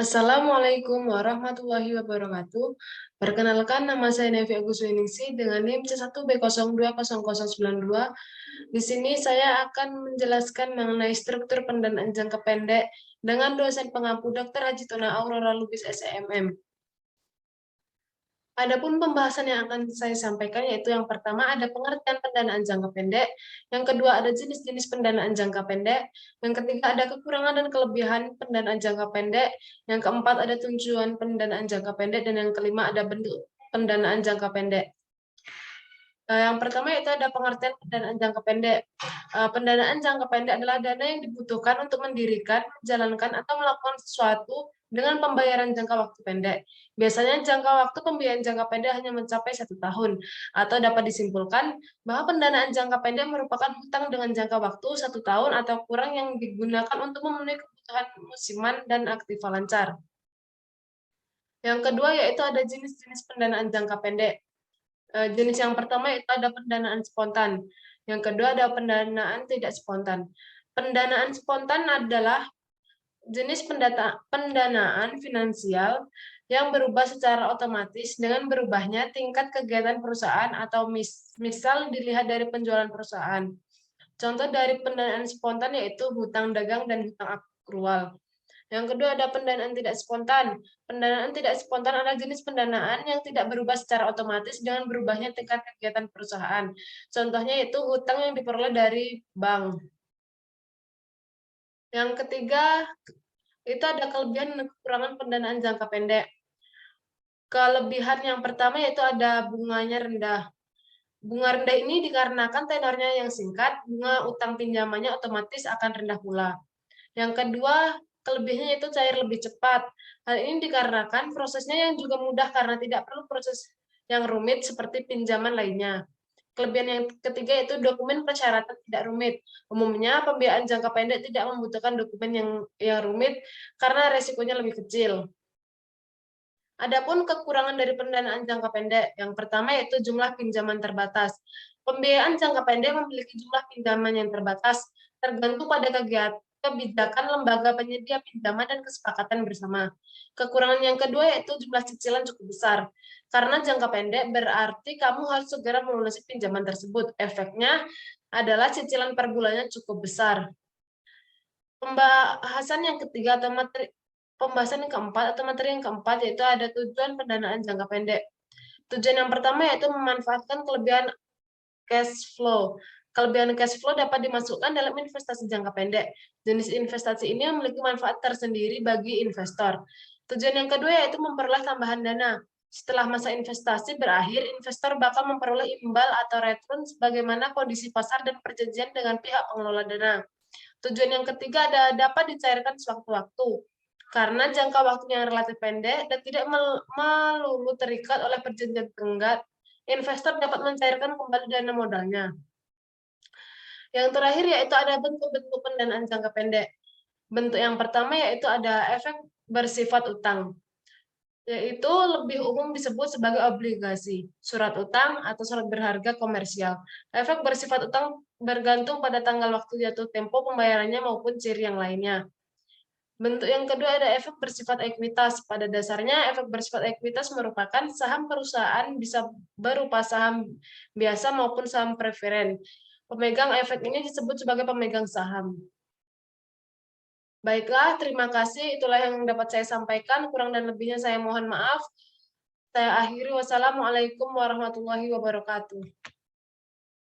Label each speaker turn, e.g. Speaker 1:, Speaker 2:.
Speaker 1: Assalamualaikum warahmatullahi wabarakatuh. Perkenalkan, nama saya Nevi Agus Weningsi dengan NIM C1B020092. Di sini saya akan menjelaskan mengenai struktur pendanaan jangka pendek dengan dosen pengampu Dr. Ajitona Aurora Lubis SEMM. Adapun pembahasan yang akan saya sampaikan yaitu yang pertama ada pengertian pendanaan jangka pendek, yang kedua ada jenis-jenis pendanaan jangka pendek, yang ketiga ada kekurangan dan kelebihan pendanaan jangka pendek, yang keempat ada tujuan pendanaan jangka pendek, dan yang kelima ada bentuk pendanaan jangka pendek. Yang pertama yaitu ada pengertian pendanaan jangka pendek. Pendanaan jangka pendek adalah dana yang dibutuhkan untuk mendirikan, menjalankan, atau melakukan sesuatu dengan pembayaran jangka waktu pendek. Biasanya jangka waktu pembiayaan jangka pendek hanya mencapai 1 tahun, atau dapat disimpulkan bahwa pendanaan jangka pendek merupakan hutang dengan jangka waktu 1 tahun atau kurang yang digunakan untuk memenuhi kebutuhan musiman dan aktiva lancar. Yang kedua yaitu ada jenis-jenis pendanaan jangka pendek. Jenis yang pertama itu ada pendanaan spontan. Yang kedua ada pendanaan tidak spontan. Pendanaan spontan adalah jenis pendanaan finansial yang berubah secara otomatis dengan berubahnya tingkat kegiatan perusahaan atau misal dilihat dari penjualan perusahaan. Contoh dari pendanaan spontan yaitu hutang dagang dan hutang akrual. Yang kedua ada pendanaan tidak spontan. Pendanaan tidak spontan adalah jenis pendanaan yang tidak berubah secara otomatis dengan berubahnya tingkat kegiatan perusahaan. Contohnya itu hutang yang diperoleh dari bank. Yang ketiga, itu ada kelebihan dan kekurangan pendanaan jangka pendek. Kelebihan yang pertama yaitu ada bunganya rendah. Bunga rendah ini dikarenakan tenornya yang singkat, bunga utang pinjamannya otomatis akan rendah pula. Yang kedua, kelebihannya itu cair lebih cepat. Hal ini dikarenakan prosesnya yang juga mudah karena tidak perlu proses yang rumit seperti pinjaman lainnya. Kelebihan yang ketiga yaitu dokumen persyaratan tidak rumit. Umumnya pembiayaan jangka pendek tidak membutuhkan dokumen yang rumit karena resikonya lebih kecil. Adapun kekurangan dari pendanaan jangka pendek, yang pertama yaitu jumlah pinjaman terbatas. Pembiayaan jangka pendek memiliki jumlah pinjaman yang terbatas, tergantung pada kebijakan lembaga penyedia pinjaman dan kesepakatan bersama. Kekurangan yang kedua yaitu jumlah cicilan cukup besar. Karena jangka pendek berarti kamu harus segera melunasi pinjaman tersebut. Efeknya adalah cicilan per bulannya cukup besar. Pembahasan yang ketiga atau pembahasan yang keempat atau materi yang keempat yaitu ada tujuan pendanaan jangka pendek. Tujuan yang pertama yaitu memanfaatkan kelebihan cash flow. Kelebihan cash flow dapat dimasukkan dalam investasi jangka pendek. Jenis investasi ini memiliki manfaat tersendiri bagi investor. Tujuan yang kedua yaitu memperoleh tambahan dana. Setelah masa investasi berakhir, investor bakal memperoleh imbal atau return sebagaimana kondisi pasar dan perjanjian dengan pihak pengelola dana. Tujuan yang ketiga dapat dicairkan sewaktu-waktu. Karena jangka waktunya yang relatif pendek dan tidak melulu terikat oleh perjanjian tenggat, investor dapat mencairkan kembali dana modalnya. Yang terakhir yaitu ada bentuk-bentuk pendanaan jangka pendek. Bentuk yang pertama yaitu ada efek bersifat utang, yaitu lebih umum disebut sebagai obligasi, surat utang, atau surat berharga komersial. Efek bersifat utang bergantung pada tanggal waktu jatuh tempo pembayarannya maupun ciri yang lainnya. Bentuk yang kedua ada efek bersifat ekuitas. Pada dasarnya, efek bersifat ekuitas merupakan saham perusahaan bisa berupa saham biasa maupun saham preferen. Pemegang efek ini disebut sebagai pemegang saham. Baiklah, terima kasih. Itulah yang dapat saya sampaikan. Kurang dan lebihnya saya mohon maaf. Saya akhiri. Wassalamualaikum warahmatullahi wabarakatuh.